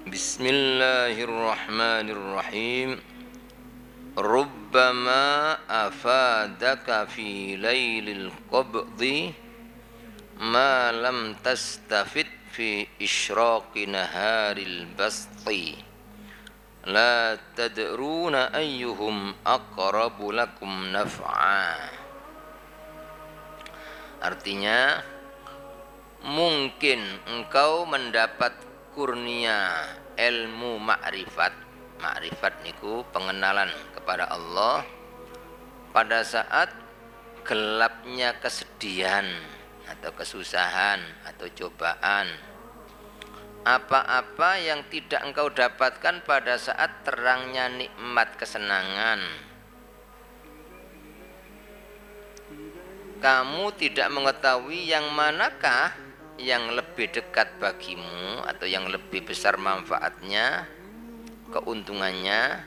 Bismillahirrahmanirrahim. Rubbama afadaka fi lailil qabdi ma lam tastafid fi isyraqi naharil basti la tadruna ayyuhum aqrabu lakum naf'a. Artinya, mungkin engkau mendapat kurnia ilmu ma'rifat. Ma'rifat niku pengenalan kepada Allah pada saat gelapnya kesedihan atau kesusahan atau cobaan. Apa-apa yang tidak engkau dapatkan pada saat terangnya nikmat kesenangan. Kamu tidak mengetahui yang manakah yang lebih dekat bagimu atau yang lebih besar manfaatnya, keuntungannya.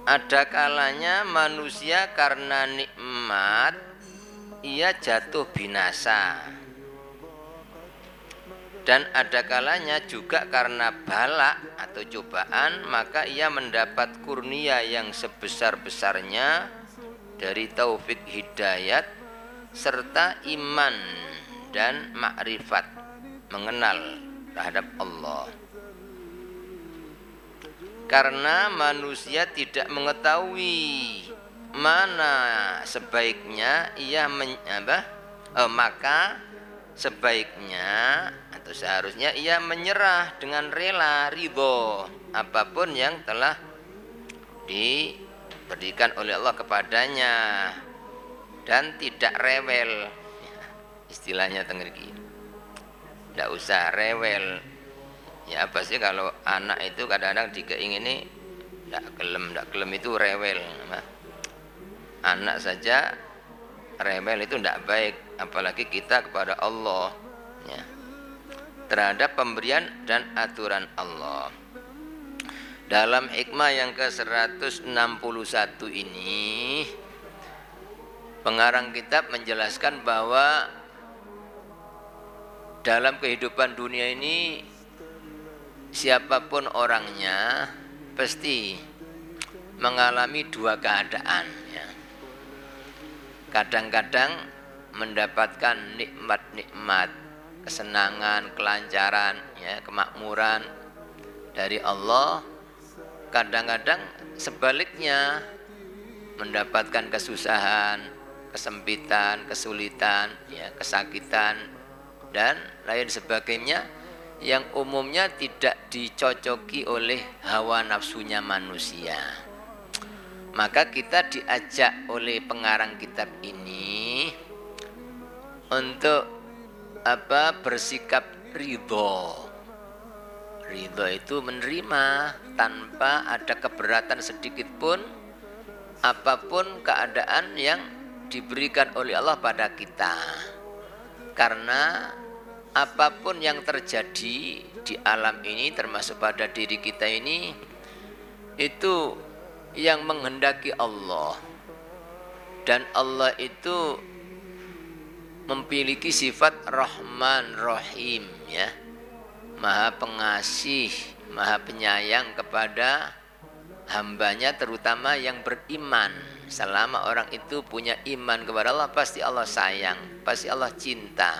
Ada kalanya manusia karena nikmat ia jatuh binasa, dan ada kalanya juga karena bala atau cobaan maka ia mendapat kurnia yang sebesar-besarnya dari taufik hidayat serta iman dan makrifat, mengenal terhadap Allah. Karena manusia tidak mengetahui mana sebaiknya ia maka sebaiknya atau seharusnya ia menyerah dengan rela, ridho apapun yang telah diberikan oleh Allah kepadanya, dan tidak rewel. Istilahnya tengeriki, tidak usah rewel. Ya apa sih kalau anak itu kadang-kadang dikeingini tidak kelem itu rewel. Anak saja rewel itu tidak baik, apalagi kita kepada Allah ya, terhadap pemberian dan aturan Allah. Dalam hikmah yang ke-161 ini, pengarang kitab menjelaskan bahwa dalam kehidupan dunia ini siapapun orangnya pasti mengalami dua keadaan ya. Kadang-kadang mendapatkan nikmat-nikmat, kesenangan, kelancaran ya, kemakmuran dari Allah. Kadang-kadang sebaliknya mendapatkan kesusahan, kesempitan, kesulitan ya, kesakitan dan lain sebagainya yang umumnya tidak dicocoki oleh hawa nafsunya manusia. Maka kita diajak oleh pengarang kitab ini untuk bersikap ridho. Ridho itu menerima tanpa ada keberatan sedikit pun apapun keadaan yang diberikan oleh Allah pada kita. Karena apapun yang terjadi di alam ini termasuk pada diri kita ini, itu yang menghendaki Allah, dan Allah itu memiliki sifat Rahman Rahim ya, Maha Pengasih, Maha Penyayang kepada hambanya, terutama yang beriman. Selama orang itu punya iman kepada Allah, pasti Allah sayang, pasti Allah cinta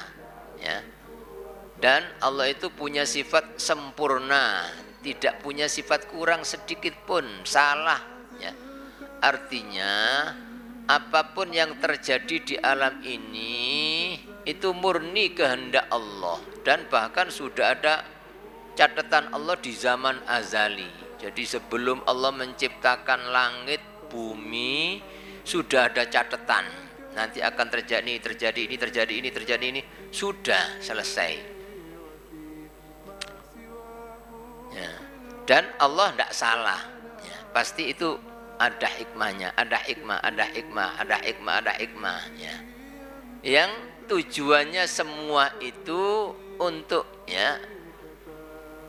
ya. Dan Allah itu punya sifat sempurna, tidak punya sifat kurang sedikit pun, salah ya. Artinya apapun yang terjadi di alam ini itu murni kehendak Allah, dan bahkan sudah ada catatan Allah di zaman azali. Jadi sebelum Allah menciptakan langit, bumi, sudah ada catatan. Nanti akan terjadi ini, sudah selesai. Ya. Dan Allah tidak salah. Ya, pasti itu ada hikmahnya, ada hikmah. Ya. Yang tujuannya semua itu untuk ya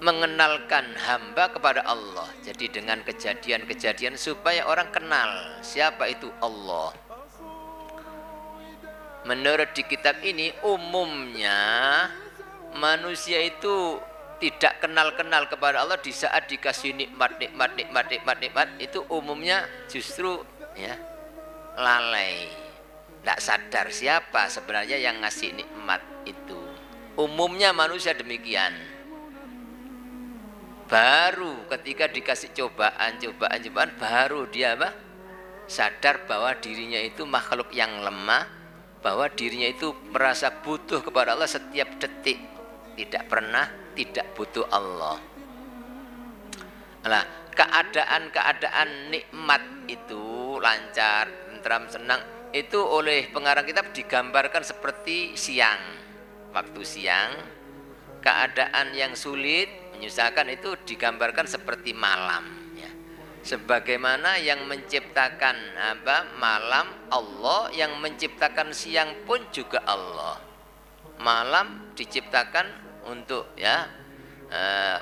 mengenalkan hamba kepada Allah. Jadi dengan kejadian-kejadian supaya orang kenal siapa itu Allah. Menurut di kitab ini umumnya manusia itu tidak kenal-kenal kepada Allah di saat dikasih nikmat itu umumnya justru ya lalai, tidak sadar siapa sebenarnya yang ngasih nikmat itu. Umumnya manusia demikian. Baru ketika dikasih cobaan baru dia apa? Sadar bahwa dirinya itu makhluk yang lemah, bahwa dirinya itu merasa butuh kepada Allah setiap detik, tidak pernah tidak butuh Allah. Nah, keadaan nikmat itu lancar, tentram, senang itu oleh pengarang kitab digambarkan seperti siang, waktu siang. Keadaan yang sulit, menyusahkan itu digambarkan seperti malam, ya. Sebagaimana yang menciptakan malam Allah, yang menciptakan siang pun juga Allah. Malam diciptakan untuk ya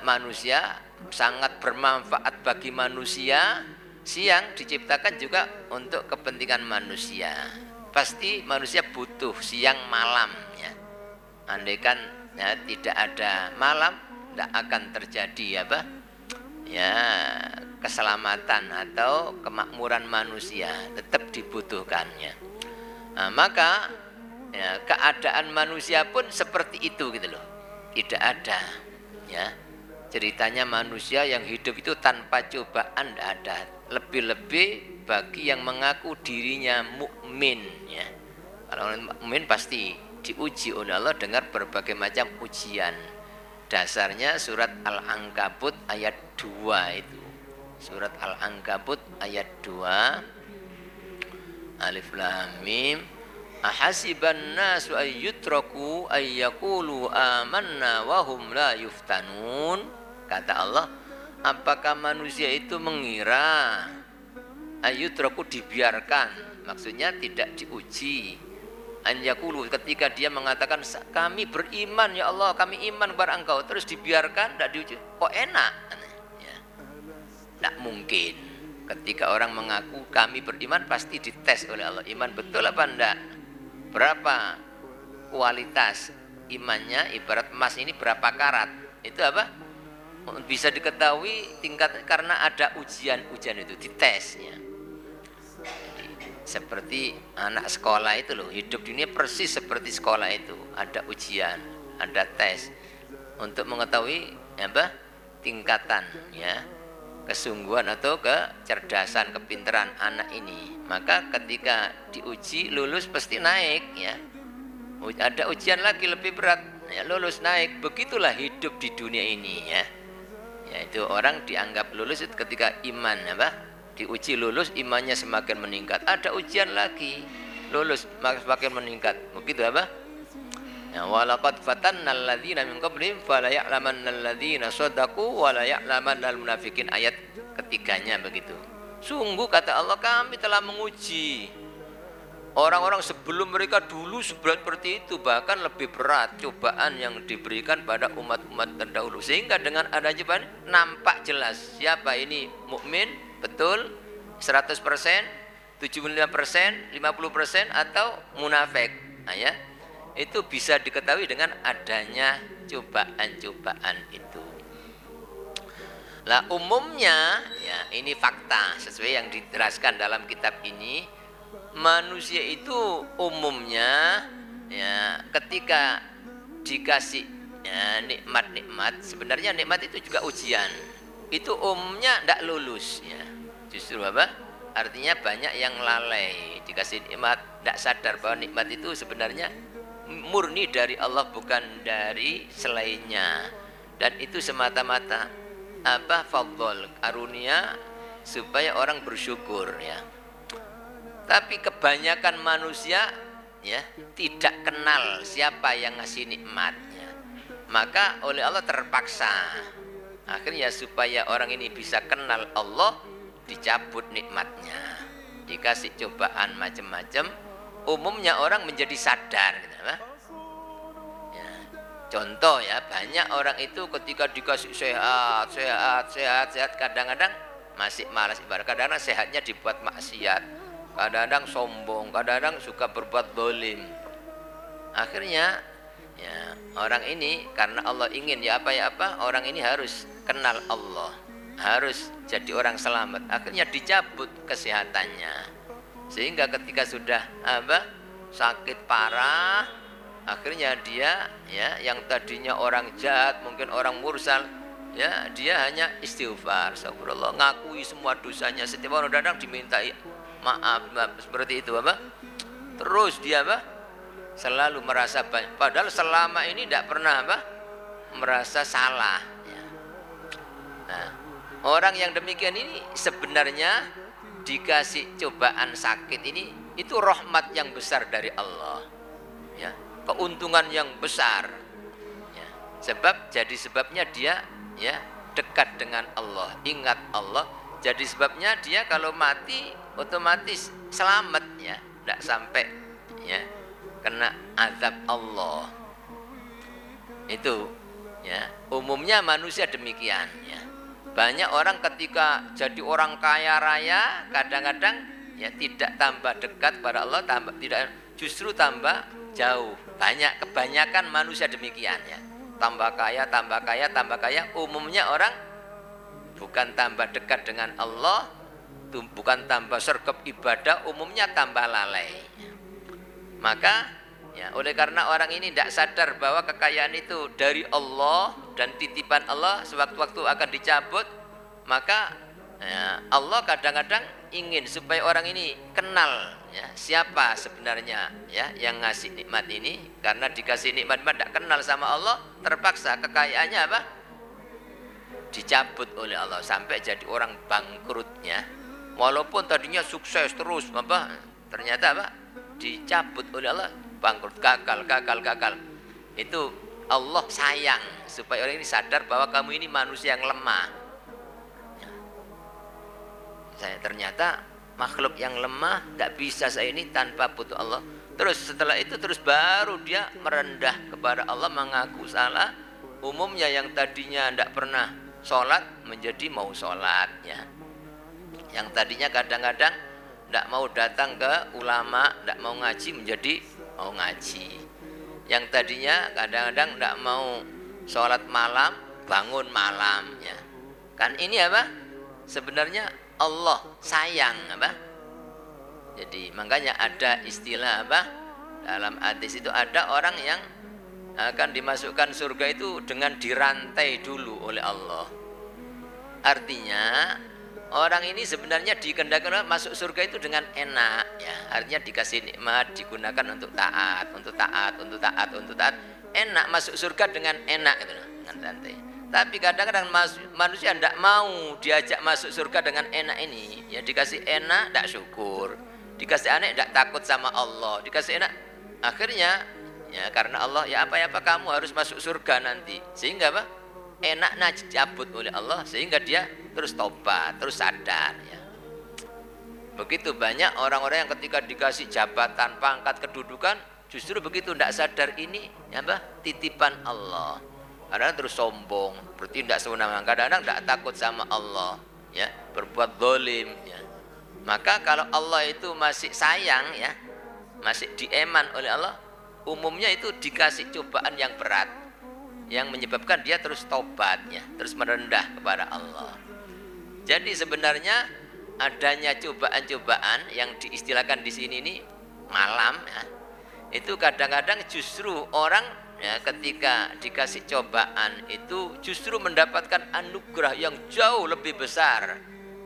manusia, sangat bermanfaat bagi manusia. Siang diciptakan juga untuk kepentingan manusia. Pasti manusia butuh siang malam, ya. Andaikan ya tidak ada malam, tidak akan terjadi ya keselamatan atau kemakmuran manusia, tetap dibutuhkannya. Nah, maka ya, keadaan manusia pun seperti itu gitu loh. Tidak ada ya ceritanya manusia yang hidup itu tanpa cobaan, tidak ada. Lebih-lebih bagi yang mengaku dirinya mukmin, ya. Kalau orang mukmin pasti diuji oleh Allah dengan berbagai macam ujian. Dasarnya surat Al-Ankabut ayat 2 itu. Surat Al-Ankabut ayat 2. Alif Lam Mim. Ahasiban nasu ayyutraku ayyakulu amanna wahum la yuftanun. Kata Allah, apakah manusia itu mengira ayyutraku dibiarkan, maksudnya tidak diuji. Ayyakulu, ketika dia mengatakan kami beriman ya Allah, kami iman kepada Engkau, terus dibiarkan, tidak diuji, kok enak ya. Tidak mungkin. Ketika orang mengaku kami beriman pasti dites oleh Allah, iman betul apa enggak, berapa kualitas imannya. Ibarat emas ini berapa karat, itu apa bisa diketahui tingkat karena ada ujian-ujian itu, ditesnya. Jadi, seperti anak sekolah itu loh, hidup dunia persis seperti sekolah itu, ada ujian, ada tes untuk mengetahui tingkatan ya kesungguhan atau kecerdasan, kepintaran anak ini. Maka ketika diuji lulus pasti naik ya. Ada ujian lagi lebih berat ya, lulus naik. Begitulah hidup di dunia ini ya. Yaitu orang dianggap lulus itu ketika iman diuji lulus, imannya semakin meningkat. Ada ujian lagi, lulus semakin meningkat. Begitu ya, walaqad fatannal ladzina min qablihim fala ya'lamannal ladzina shadaqu wa la ya'lamannal munafiqin. Ayat ketiganya begitu. Sungguh kata Allah, kami telah menguji orang-orang sebelum mereka dulu seperti itu, bahkan lebih berat cobaan yang diberikan pada umat-umat terdahulu, sehingga dengan adanya cobaan nampak jelas siapa ini mukmin betul 100%, 75%, 50% atau munafik. Nah, ya, itu bisa diketahui dengan adanya cobaan-cobaan itu. Lah umumnya ya, ini fakta sesuai yang diteraskan dalam kitab ini. Manusia itu umumnya ya ketika dikasih ya, nikmat-nikmat, sebenarnya nikmat itu juga ujian. Itu umumnya tidak lulus ya. Justru artinya banyak yang lalai, dikasih nikmat tidak sadar bahwa nikmat itu sebenarnya murni dari Allah, bukan dari selainnya. Dan itu semata-mata fadl, karunia supaya orang bersyukur ya. Tapi kebanyakan manusia ya tidak kenal siapa yang ngasih nikmatnya. Maka oleh Allah terpaksa akhirnya supaya orang ini bisa kenal Allah, dicabut nikmatnya, dikasih cobaan macam-macam. Umumnya orang menjadi sadar gitu, ya. Contoh ya, banyak orang itu ketika dikasih sehat, kadang-kadang masih malas ibadah, kadang-kadang sehatnya dibuat maksiat, kadang-kadang sombong, kadang-kadang suka berbuat dolim. Akhirnya ya orang ini karena Allah ingin ya apa orang ini harus kenal Allah, harus jadi orang selamat, akhirnya dicabut kesehatannya, sehingga ketika sudah sakit parah, akhirnya dia ya yang tadinya orang jahat, mungkin orang mursal, ya dia hanya istighfar, astagfirullah, ngakui semua dosanya, setiap orang datang dimintai maaf seperti itu terus dia selalu merasa banyak, padahal selama ini tidak pernah merasa salah ya. Nah, orang yang demikian ini sebenarnya dikasih cobaan sakit ini itu rahmat yang besar dari Allah ya, keuntungan yang besar ya. Sebabnya dia ya dekat dengan Allah, ingat Allah, jadi sebabnya dia kalau mati otomatis selamat ya, tidak sampai ya kena azab Allah. Itu ya umumnya manusia demikian ya. Banyak orang ketika jadi orang kaya raya kadang-kadang ya tidak tambah dekat pada Allah, justru tambah jauh. Kebanyakan manusia demikian ya. Tambah kaya, umumnya orang bukan tambah dekat dengan Allah, bukan tambah sergap ibadah, umumnya tambah lalai. Maka ya oleh karena orang ini tidak sadar bahwa kekayaan itu dari Allah dan titipan Allah sewaktu-waktu akan dicabut, maka ya, Allah kadang-kadang ingin supaya orang ini kenal ya siapa sebenarnya ya yang ngasih nikmat ini, karena dikasih nikmat tidak kenal sama Allah, terpaksa kekayaannya dicabut oleh Allah sampai jadi orang bangkrutnya, walaupun tadinya sukses terus ternyata dicabut oleh Allah, bangkrut, gagal. Itu Allah sayang supaya orang ini sadar bahwa kamu ini manusia yang lemah. Saya ternyata makhluk yang lemah, tidak bisa saya ini tanpa butuh Allah. Terus setelah itu baru dia merendah kepada Allah, mengaku salah. Umumnya yang tadinya tidak pernah sholat menjadi mau sholat ya. Yang tadinya kadang-kadang tidak mau datang ke ulama, tidak mau ngaji menjadi mau ngaji. Yang tadinya kadang-kadang tidak mau sholat malam, bangun malam ya. Kan ini sebenarnya Allah sayang Jadi makanya ada istilah dalam hadis itu, ada orang yang akan dimasukkan surga itu dengan dirantai dulu oleh Allah. Artinya orang ini sebenarnya dikehendaki masuk surga itu dengan enak ya, artinya dikasih nikmat, digunakan untuk taat, enak masuk surga dengan enak gitu, dengan santai. Tapi kadang-kadang manusia tidak mau diajak masuk surga dengan enak ini ya, dikasih enak tidak syukur, dikasih enak tidak takut sama Allah, dikasih enak akhirnya ya karena Allah ya apa kamu harus masuk surga nanti, sehingga enaknya dicabut oleh Allah, sehingga dia terus tobat, terus sadar ya. Begitu banyak orang-orang yang ketika dikasih jabatan, pangkat, kedudukan, justru begitu tidak sadar ini ya titipan Allah. Kadang-kadang terus sombong, bertindak sewenang-wenang, kadang-kadang tidak takut sama Allah ya, berbuat zalim ya. Maka kalau Allah itu masih sayang ya, masih dieman oleh Allah, umumnya itu dikasih cobaan yang berat, yang menyebabkan dia terus tobat ya, terus merendah kepada Allah. Jadi sebenarnya adanya cobaan-cobaan yang diistilahkan di sini ini malam ya, itu kadang-kadang justru orang ya ketika dikasih cobaan itu justru mendapatkan anugerah yang jauh lebih besar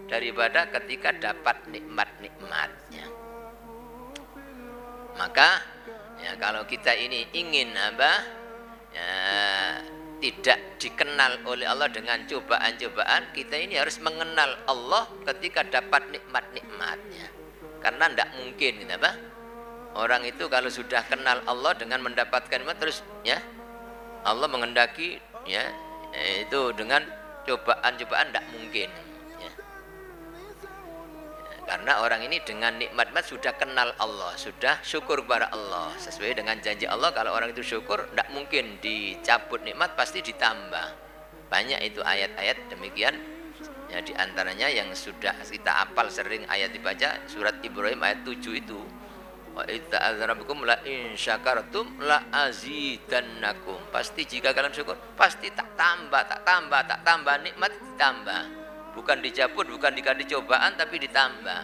daripada ketika dapat nikmat-nikmatnya. Maka ya kalau kita ini ingin ya, tidak dikenal oleh Allah dengan cobaan-cobaan, kita ini harus mengenal Allah ketika dapat nikmat-nikmatnya. Karena tidak mungkin gitu, orang itu kalau sudah kenal Allah dengan mendapatkan nikmat terus ya Allah menghendaki ya itu dengan cobaan-cobaan tidak mungkin ya. Karena orang ini dengan nikmat-nikmat sudah kenal Allah, sudah syukur kepada Allah. Sesuai dengan janji Allah, kalau orang itu syukur, tidak mungkin dicabut nikmat, pasti ditambah. Banyak itu ayat-ayat demikian. Ya, di antaranya yang sudah kita hafal sering ayat dibaca, surat Ibrahim ayat 7 itu. Wa idza'adzana rabbukum la in syakartum la azidannakum. Pasti jika kalian syukur, pasti tak tambah nikmat ditambah. Bukan dicabut, bukan dikasih cobaan tapi ditambah.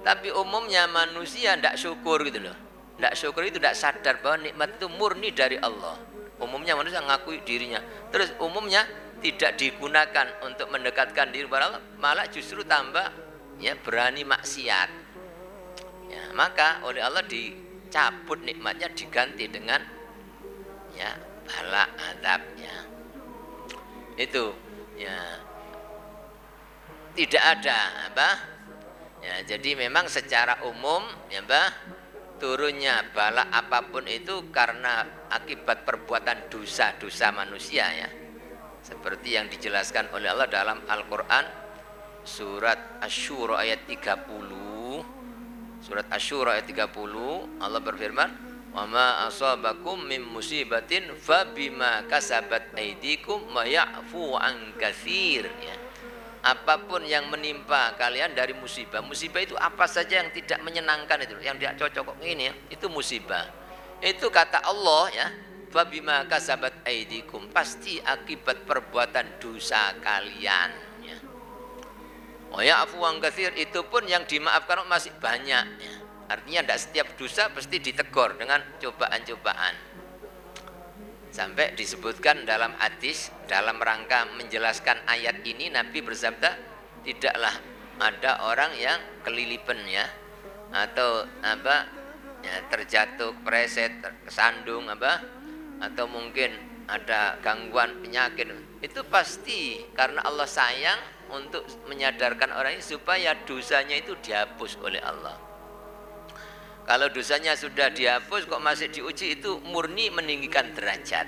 Tapi umumnya manusia tidak syukur gitu loh. Tidak syukur itu tidak sadar bahwa nikmat itu murni dari Allah. Umumnya manusia ngakui dirinya. Terus umumnya tidak digunakan untuk mendekatkan diri kepada Allah, malah justru tambah ya berani maksiat. Ya, maka oleh Allah dicabut nikmatnya, diganti dengan ya bala azabnya. Itu ya tidak ada apa? Ya, jadi memang secara umum ya Mbah, turunnya bala apapun itu karena akibat perbuatan dosa-dosa manusia ya. Seperti yang dijelaskan oleh Allah dalam Al-Qur'an surat Asy-Syura ayat 30. Surat Asy-Syura ayat 30 Allah berfirman, "Wa ma asabakum min musibatin fabima kasabat aydikum wa ya'fu an katsir." Ya. Apapun yang menimpa kalian dari musibah. Musibah itu apa saja yang tidak menyenangkan itu, yang tidak cocok ini ya, itu musibah. Itu kata Allah ya, "Fabima kasabat aydikum." Pasti akibat perbuatan dosa kalian ya. Oh ya, afu wang katsir, itu pun yang dimaafkan masih banyak ya. Artinya tidak setiap dosa pasti ditegur dengan cobaan-cobaan. Sampai disebutkan dalam hadis, dalam rangka menjelaskan ayat ini Nabi bersabda, tidaklah ada orang yang kelilipan ya, atau apa ya, terjatuh kepleset, kesandung apa, atau mungkin ada gangguan penyakit, itu pasti karena Allah sayang untuk menyadarkan orang ini supaya dosanya itu dihapus oleh Allah. Kalau dosanya sudah dihapus kok masih diuji, itu murni meninggikan derajat.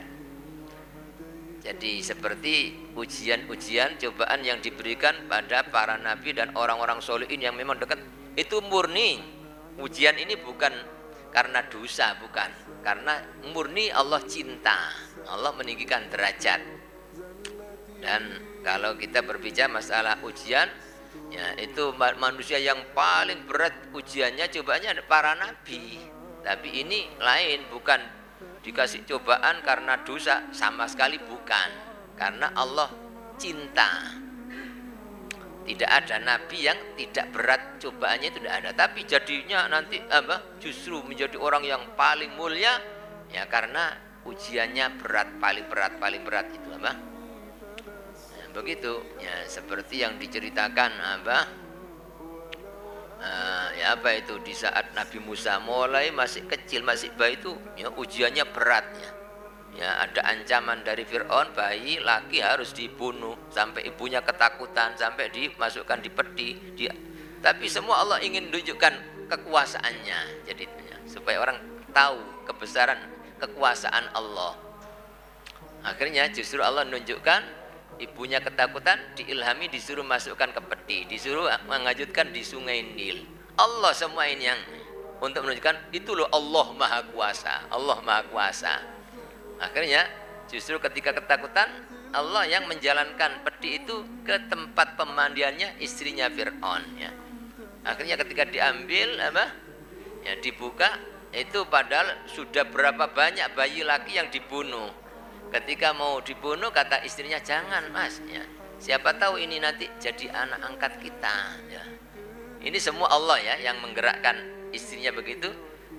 Jadi seperti ujian-ujian, cobaan yang diberikan pada para nabi dan orang-orang sholihin yang memang dekat, itu murni. Ujian ini bukan karena dosa, bukan. Karena murni Allah cinta, Allah meninggikan derajat. Dan kalau kita berbicara masalah ujian, ya itu manusia yang paling berat ujiannya, cobaannya para nabi. Tapi ini lain, bukan dikasih cobaan karena dosa, sama sekali bukan. Karena Allah cinta. Tidak ada nabi yang tidak berat cobaannya, itu tidak ada. Tapi jadinya nanti apa? Justru menjadi orang yang paling mulia ya karena ujiannya berat, paling berat itu apa? Begitu ya, seperti yang diceritakan apa ya apa itu di saat Nabi Musa mulai masih kecil, masih bayi itu ya ujiannya berat ya ada ancaman dari Fir'aun, bayi laki harus dibunuh sampai ibunya ketakutan, sampai dimasukkan di peti tapi semua Allah ingin menunjukkan kekuasaannya, jadi supaya orang tahu kebesaran kekuasaan Allah. Akhirnya justru Allah menunjukkan ibunya ketakutan, diilhami disuruh masukkan ke peti, disuruh mengajutkan di sungai Nil. Allah semua ini yang untuk menunjukkan itu loh Allah Maha Kuasa, Allah Maha Kuasa. Akhirnya justru ketika ketakutan Allah yang menjalankan peti itu ke tempat pemandiannya istrinya Fir'aun ya. Akhirnya ketika diambil apa ya dibuka, itu padahal sudah berapa banyak bayi laki yang dibunuh. Ketika mau dibunuh kata istrinya, jangan mas ya, siapa tahu ini nanti jadi anak angkat kita ya. Ini semua Allah ya yang menggerakkan istrinya begitu.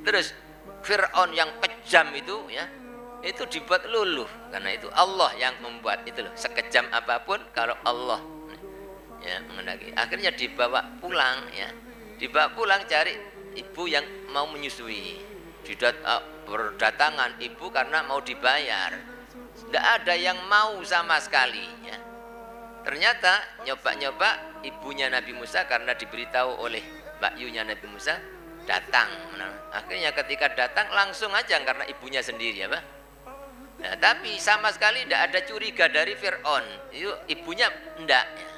Terus Fir'aun yang kejam itu ya, itu dibuat luluh karena itu Allah yang membuat itu loh. Sekejam apapun kalau Allah ya mengendaki. Akhirnya dibawa pulang ya, dibawa pulang cari ibu yang mau menyusui. Berdatangan ibu karena mau dibayar. Tidak ada yang mau sama sekali ya. Ternyata nyoba-nyoba ibunya Nabi Musa karena diberitahu oleh bakyunya Nabi Musa datang. Akhirnya ketika datang langsung aja karena ibunya sendiri apa. Nah, tapi sama sekali tidak ada curiga dari Fir'aun. Itu ibunya enggak ya.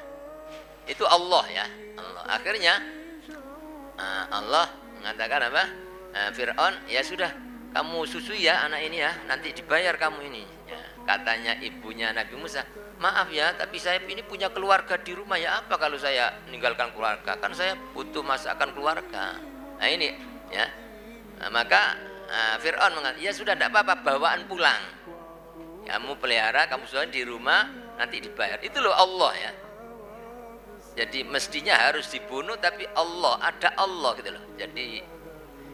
Itu Allah ya. Allah. Akhirnya Allah mengatakan apa? Fir'aun, ya sudah kamu susui ya anak ini ya, nanti dibayar kamu ini ya. Katanya ibunya Nabi Musa, maaf ya tapi saya ini punya keluarga di rumah, ya apa kalau saya meninggalkan keluarga, kan saya butuh masakan keluarga. Nah ini ya Maka Fir'aun mengatakan, ya sudah tidak apa-apa, bawaan pulang. Kamu pelihara, kamu sudah di rumah, nanti dibayar. Itu loh Allah ya. Jadi mestinya harus dibunuh, tapi ada Allah gitu loh. Jadi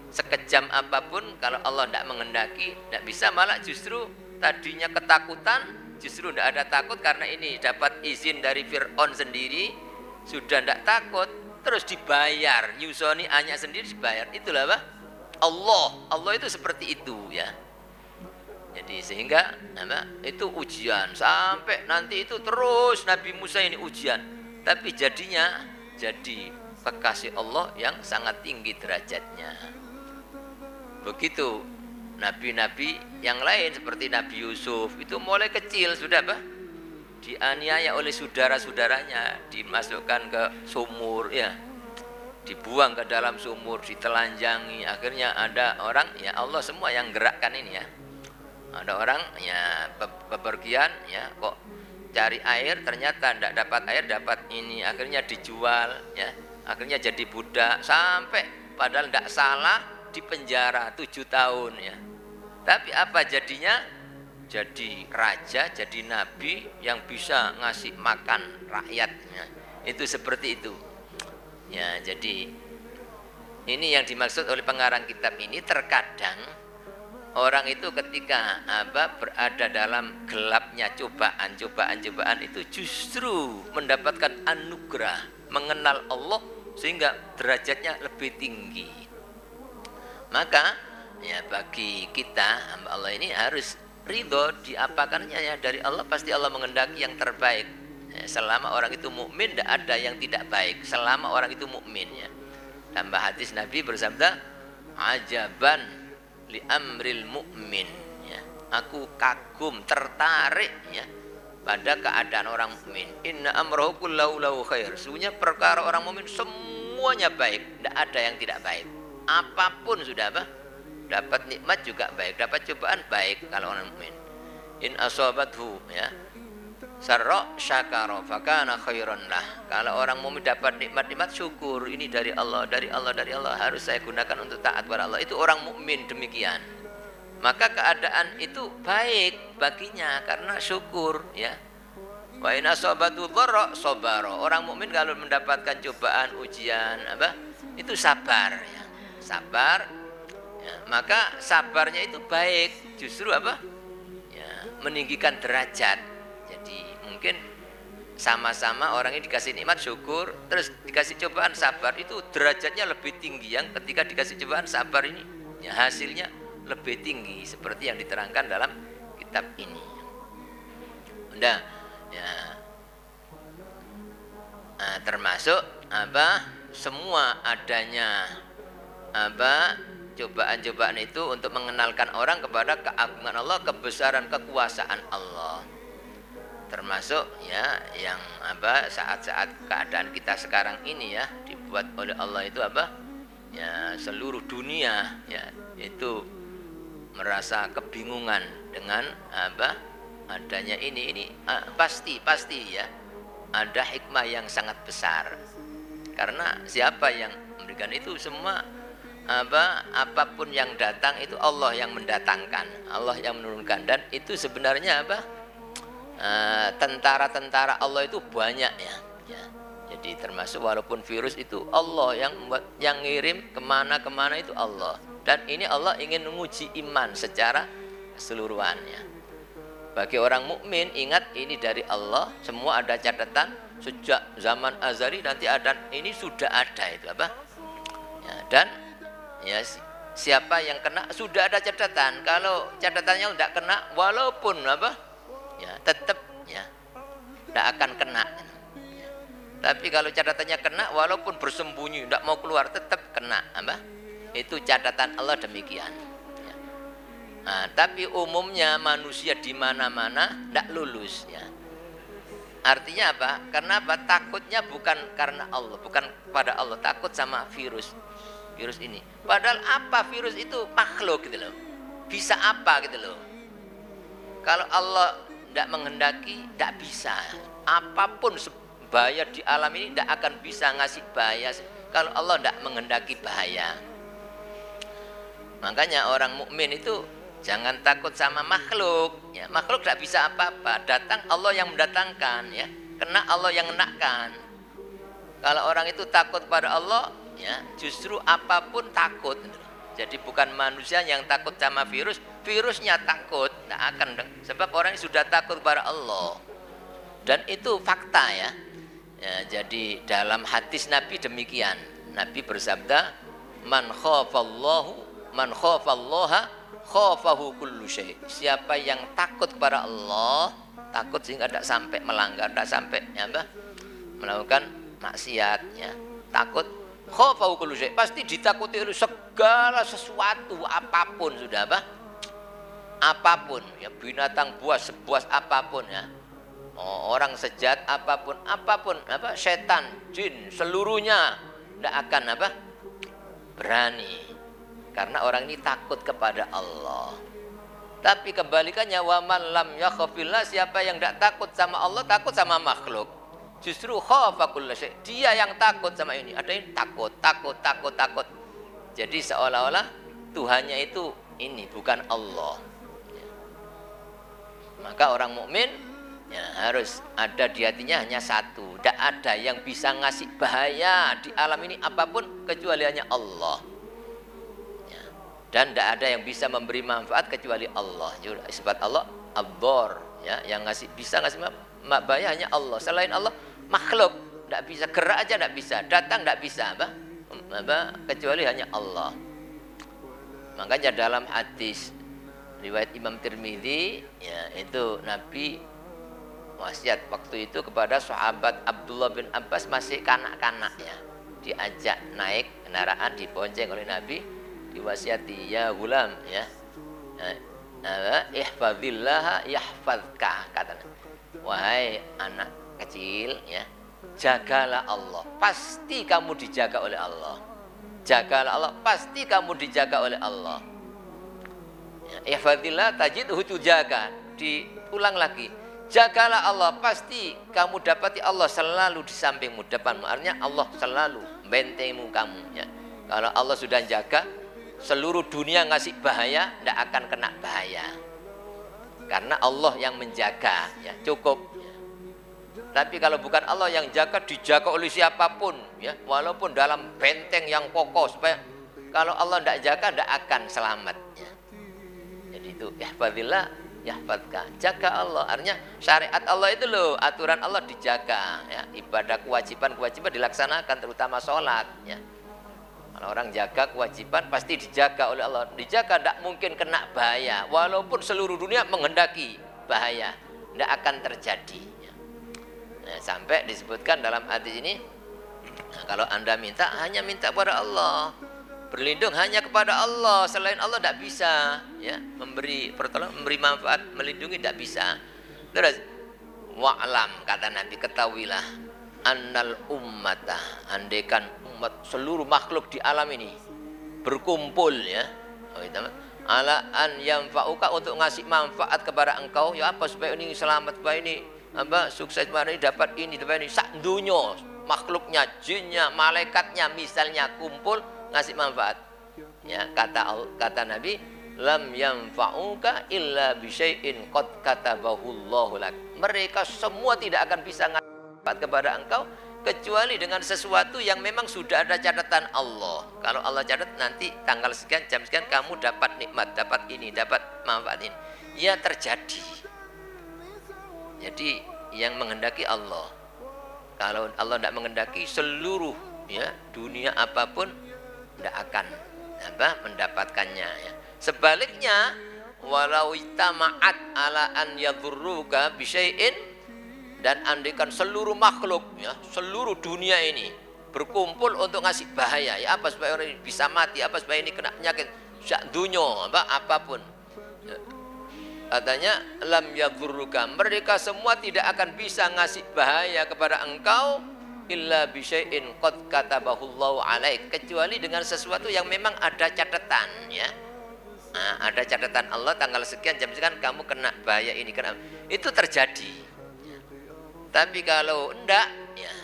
sekejam apapun kalau Allah tidak menghendaki, tidak bisa, malah justru tadinya ketakutan, justru tidak ada takut karena ini dapat izin dari Fir'aun sendiri, sudah tidak takut, terus dibayar, nyusoni hanya sendiri dibayar. Itulah apa? Allah itu seperti itu ya. Jadi sehingga itu ujian sampai nanti itu terus Nabi Musa ini ujian, tapi jadinya jadi kekasih Allah yang sangat tinggi derajatnya. Begitu nabi-nabi yang lain seperti Nabi Yusuf itu mulai kecil sudah dianiaya oleh saudara-saudaranya, dimasukkan ke sumur ya, dibuang ke dalam sumur, ditelanjangi. Akhirnya ada orang, ya Allah semua yang gerakkan ini ya. Ada orang ya bepergian ya, kok cari air ternyata tidak dapat air, dapat ini, akhirnya dijual ya, akhirnya jadi budak sampai padahal tidak salah di penjara 7 tahun ya. Tapi apa jadinya? Jadi raja, jadi nabi yang bisa ngasih makan rakyatnya. Itu seperti itu. Ya, jadi ini yang dimaksud oleh pengarang kitab ini. Terkadang orang itu ketika berada dalam gelapnya cobaan itu justru mendapatkan anugerah, mengenal Allah sehingga derajatnya lebih tinggi. Maka ya bagi kita hamba Allah ini harus ridho diapakannya ya dari Allah, pasti Allah menghendaki yang terbaik. Selama orang itu mukmin, tidak ada yang tidak baik. Selama orang itu mukmin ya. Tambah hadis Nabi bersabda, ajaban li amril mukmin ya. Aku kagum, tertarik ya pada keadaan orang mukmin. Inna amrahu kullahu lahu khair. Sesungguhnya perkara orang mukmin semuanya baik, tidak ada yang tidak baik. Apapun sudah dapat nikmat juga baik, dapat cobaan baik kalau orang mukmin. In asabathu ya sarra syakara fakana khairan lah. Kalau orang mukmin dapat nikmat-nikmat, syukur, ini dari Allah, harus saya gunakan untuk taat kepada Allah. Itu orang mukmin demikian. Maka keadaan itu baik baginya karena syukur ya. Wa in asabatu dharra sabara. Orang mukmin kalau mendapatkan cobaan, ujian itu sabar ya. Sabar ya, maka sabarnya itu baik, justru ya, meninggikan derajat. Jadi mungkin sama-sama orang ini dikasih nikmat syukur, terus dikasih cobaan sabar, itu derajatnya lebih tinggi. Yang ketika dikasih cobaan sabar ini ya hasilnya lebih tinggi seperti yang diterangkan dalam kitab ini. Udah ya. Termasuk semua adanya cobaan-cobaan itu untuk mengenalkan orang kepada keagungan Allah, kebesaran kekuasaan Allah. Termasuk ya yang saat-saat keadaan kita sekarang ini ya dibuat oleh Allah itu ya seluruh dunia ya itu merasa kebingungan dengan adanya ini pasti ya ada hikmah yang sangat besar, karena siapa yang memberikan itu semua apapun yang datang itu Allah yang mendatangkan, Allah yang menurunkan, dan itu sebenarnya tentara-tentara Allah itu banyak ya. Jadi termasuk walaupun virus itu Allah yang membuat, yang ngirim kemana-kemana itu Allah, dan ini Allah ingin menguji iman secara keseluruhannya. Bagi orang mukmin ingat ini dari Allah, semua ada catatan sejak zaman azali, nanti ada ini sudah ada itu ya, dan ya siapa yang kena sudah ada catatan. Kalau catatannya tidak kena, walaupun ya tetap ya tidak akan kena ya. Tapi kalau catatannya kena, walaupun bersembunyi tidak mau keluar, tetap kena itu catatan Allah demikian ya. Tapi umumnya manusia di mana-mana tidak lulus ya. Artinya karena takutnya bukan karena Allah, bukan pada Allah, takut sama virus ini. Padahal virus itu makhluk gitu loh, bisa gitu loh. Kalau Allah tidak menghendaki, tidak bisa. Apapun bahaya di alam ini tidak akan bisa ngasih bahaya kalau Allah tidak menghendaki bahaya. Makanya orang mukmin itu jangan takut sama makhluk. Ya, makhluk tidak bisa apa-apa. Datang Allah yang mendatangkan. Ya, kena Allah yang menakan. Kalau orang itu takut pada Allah, ya justru apapun takut. Jadi bukan manusia yang takut sama virus, virusnya takut, tidak akan. Sebab orang yang sudah takut pada Allah. Dan itu fakta ya. Ya, jadi dalam hadis Nabi demikian. Nabi bersabda, man khafallaha khafahu kullu syai. Siapa yang takut kepada Allah, takut sehingga tidak sampai melanggar, tidak sampai ya, melakukan maksiat ya. Takut khafahu kullu syai. Pasti ditakuti oleh segala sesuatu apapun sudah apapun ya, binatang buas sebuas apapun ya. Orang sejat apapun setan, jin seluruhnya tidak akan berani karena orang ini takut kepada Allah. Tapi kebalikannya, wa man lam yakhafillah, siapa yang tidak takut sama Allah takut sama makhluk. Justru khafa kullu syai, dia yang takut sama ini. Ada yang takut. Jadi seolah-olah Tuhannya itu ini bukan Allah. Maka orang mukmin ya, harus ada di hatinya hanya satu. Tidak ada yang bisa ngasih bahaya di alam ini apapun kecuali hanya Allah ya. Dan tidak ada yang bisa memberi manfaat kecuali Allah. Sifat Allah ad-dhar ya, yang bisa ngasih bahaya hanya Allah. Selain Allah makhluk tidak bisa, gerak aja tidak bisa, datang tidak bisa kecuali hanya Allah. Makanya dalam hadis riwayat Imam Tirmidzi ya, itu Nabi wasiat waktu itu kepada sahabat Abdullah bin Abbas, masih kanak-kanak ya, diajak naik kendaraan, dibonceng oleh Nabi, diwasiati, ya gulam ya, ihfazillah yahfazka, kata wahai anak kecil ya, jagalah Allah, pasti kamu dijaga oleh Allah. Jagalah Allah, pasti kamu dijaga oleh Allah. Ihfazillah tajidhu tujaka, diulang lagi, jagalah Allah, pasti kamu dapati Allah selalu di sampingmu, depanmu. Artinya Allah selalu bentengmu kamu ya. Kalau Allah sudah jaga, seluruh dunia ngasih bahaya tidak akan kena bahaya, karena Allah yang menjaga ya, cukup ya. Tapi kalau bukan Allah yang jaga, dijaga oleh siapapun ya, walaupun dalam benteng yang kokoh, supaya kalau Allah tidak jaga tidak akan selamat ya. Jadi itu ihfazillah yahfazka, jaga Allah. Artinya syariat Allah itu loh, aturan Allah dijaga ya. Ibadah kewajiban dilaksanakan, terutama sholat ya. Kalau orang jaga kewajiban pasti dijaga oleh Allah. Dijaga, tidak mungkin kena bahaya, walaupun seluruh dunia menghendaki bahaya, tidak akan terjadi ya. Nah, sampai disebutkan dalam hadis ini, nah, kalau Anda minta, hanya minta kepada Allah, berlindung hanya kepada Allah. Selain Allah tidak bisa ya, memberi pertolongan, memberi manfaat, melindungi tidak bisa. Terus wa'lam, kata Nabi, ketahuilah annal ummata, andaikan umat seluruh makhluk di alam ini berkumpul ya, ala an yanfa'uka, untuk ngasih manfaat kepada engkau ya, apa supaya ini selamat, supaya ini sukses, supaya ini dapat ini, supaya ini sak dunyo, makhluknya, jinnya, malaikatnya misalnya kumpul ngasih manfaat ya, kata Nabi, lam yanfa'uka illa bisyai'in qad katabahu Allahu lak. Mereka semua tidak akan bisa ngasih manfaat kepada engkau kecuali dengan sesuatu yang memang sudah ada catatan Allah. Kalau Allah catat nanti tanggal sekian, jam sekian kamu dapat nikmat, dapat ini, dapat manfaat ini, ya terjadi. Jadi yang menghendaki Allah. Kalau Allah tidak menghendaki, seluruh ya dunia apapun tidak akan mendapatkannya ya. Sebaliknya, walau itama'at ala an yadhurruka bisyai'in, dan andaikan seluruh makhluk ya, seluruh dunia ini berkumpul untuk ngasih bahaya ya, apa supaya orang ini bisa mati, apa supaya ini kena penyakit, sak dunyo apapun ya. Katanya lam yadhurruka, mereka semua tidak akan bisa ngasih bahaya kepada engkau illa bisyai'in qad katabahullahu alaik, kecuali dengan sesuatu yang memang ada catatan ya. Nah, ada catatan Allah, tanggal sekian jam sekian kamu kena bahaya ini, kena, itu terjadi. Tapi kalau enggak ya,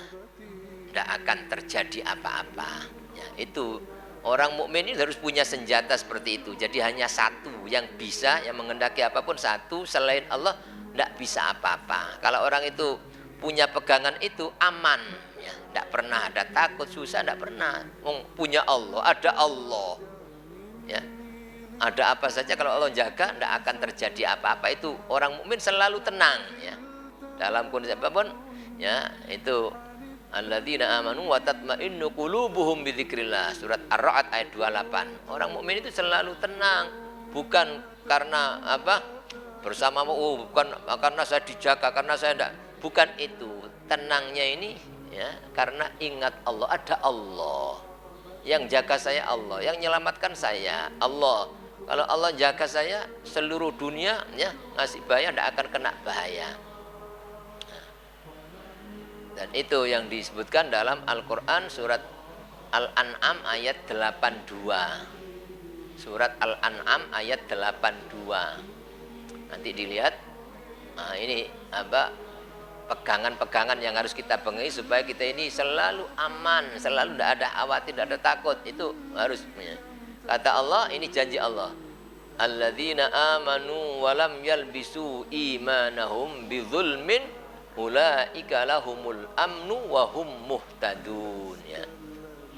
enggak akan terjadi apa-apa ya. Itu Orang mukmin ini harus punya senjata seperti itu. Jadi hanya satu yang bisa, yang menghendaki apapun satu, selain Allah tidak bisa apa-apa. Kalau orang itu punya pegangan itu aman, ya, tidak pernah ada takut, susah, tidak pernah. Punya Allah, ada Allah, ya, ada apa saja kalau Allah jaga, tidak akan terjadi apa-apa. Itu orang mukmin selalu tenang, ya, dalam kondisi apapun, ya, itu. Alladzina amanu wa tatma'innu qulubuhum bidzikrillah, surat Ar-Ra'd ayat 28. Orang mukmin itu selalu tenang, bukan karena apa? Bersamamu, bukan karena saya dijaga, karena saya enggak, bukan itu. Tenangnya ini ya karena ingat Allah, ada Allah. Yang jaga saya Allah, yang menyelamatkan saya Allah. Kalau Allah jaga saya, seluruh dunia ya ngasih bahaya enggak akan kena bahaya. Dan itu yang disebutkan dalam Al-Quran surat Al-An'am ayat 82. Surat Al-An'am ayat 82. Nanti dilihat. Nah, ini apa pegangan-pegangan yang harus kita pegangi supaya kita ini selalu aman, selalu tidak ada khawatir, tidak ada takut. Itu harus. Kata Allah, ini janji Allah. Alladzina amanu walam yalbisu imanahum bidzulmin ulaika lahumul amnu wa hum muhtadun, ya.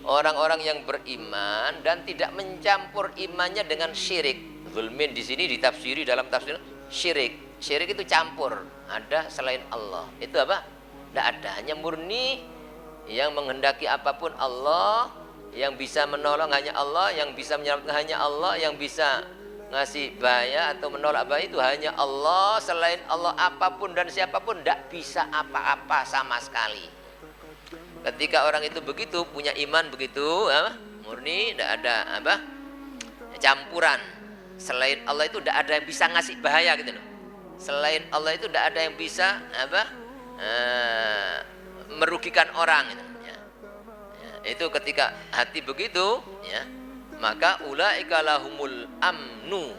Orang-orang yang beriman dan tidak mencampur imannya dengan syirik. Zulmin di sini ditafsiri dalam tafsir syirik. Syirik itu campur, ada selain Allah. Itu apa? Tidak ada, hanya murni yang menghendaki apapun Allah, yang bisa menolong hanya Allah, yang bisa menyelamatkan hanya Allah, yang bisa ngasih bahaya atau menolak bahaya itu hanya Allah. Selain Allah apapun dan siapapun tidak bisa apa-apa sama sekali. Ketika orang itu begitu, punya iman begitu murni, tidak ada apa campuran. Selain Allah itu tidak ada yang bisa ngasih bahaya gitu loh. Selain Allah itu tidak ada yang bisa apa merugikan orang gitu, ya. Ya, itu ketika hati begitu, ya, maka ulaika lahumul amnu,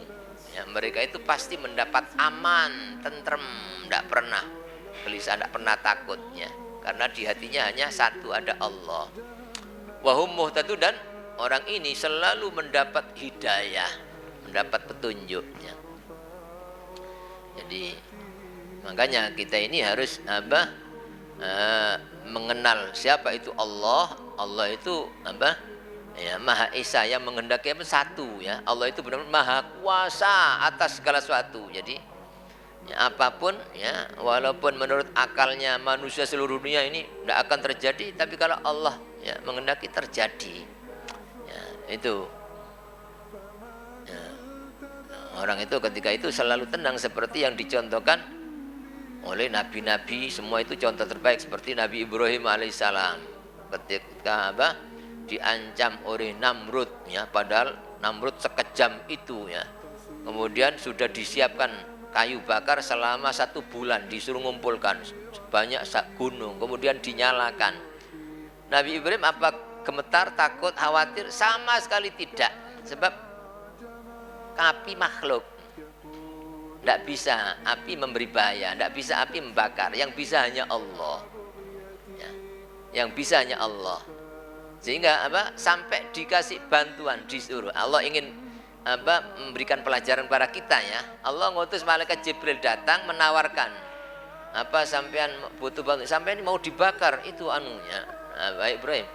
ya, mereka itu pasti mendapat aman, tentrem, tidak pernah gelisah, tidak pernah takut, ya, karena di hatinya hanya satu, ada Allah. Wahum muhtadun, dan orang ini selalu mendapat hidayah, mendapat petunjuknya. Jadi makanya kita ini harus apa mengenal siapa itu Allah. Allah itu apa? Ya, Maha Esa, yang menghendaki apa? Satu, ya. Allah itu benar-benar Maha Kuasa atas segala sesuatu. Jadi ya, apapun, ya, walaupun menurut akalnya manusia seluruh dunia ini tidak akan terjadi, tapi kalau Allah ya menghendaki terjadi. Ya, itu. Ya. Orang itu ketika itu selalu tenang seperti yang dicontohkan oleh nabi-nabi. Semua itu contoh terbaik, seperti Nabi Ibrahim alaihissalam ketika apa? Diancam oleh Namrud, ya, padahal Namrud sekejam itu, ya. Kemudian sudah disiapkan kayu bakar selama 1 bulan, disuruh ngumpulkan sebanyak gunung, kemudian dinyalakan. Nabi Ibrahim apa gemetar, takut, khawatir? Sama sekali tidak, sebab api makhluk, tidak bisa api memberi bahaya, tidak bisa api membakar, yang bisa hanya Allah, ya. Yang bisa hanya Allah. Sehingga apa? Sampai dikasih bantuan, disuruh. Allah ingin apa? Memberikan pelajaran kepada kita, ya. Allah ngutus malaikat Jibril datang menawarkan, apa sampean butuh bantuan? Sampean mau dibakar itu anunya. Baik Ibrahim.